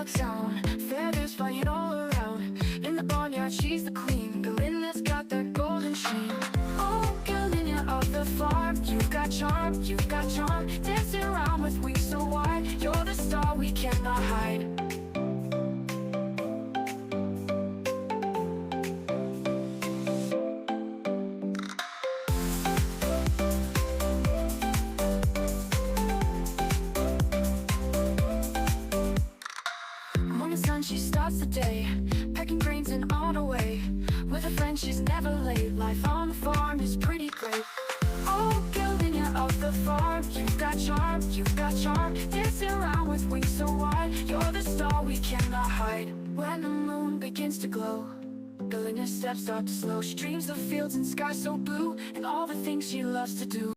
town, feathers flying all around. In the barnyard she's the queen, Galena's got that golden sheen. Oh, Galena of the farm, you've got charm, you've got charm. Dancing around with wings so wide, you're the star we cannot hide. She starts the day, pecking grains and on her way. With a friend she's never late, life on the farm is pretty great. Oh, Galena of the farm, you've got charm, you've got charm. Dancing around with wings so wide, you're the star we cannot hide. When the moon begins to glow, Galena's steps start to slow. She dreams of fields and skies so blue, and all the things she loves to do.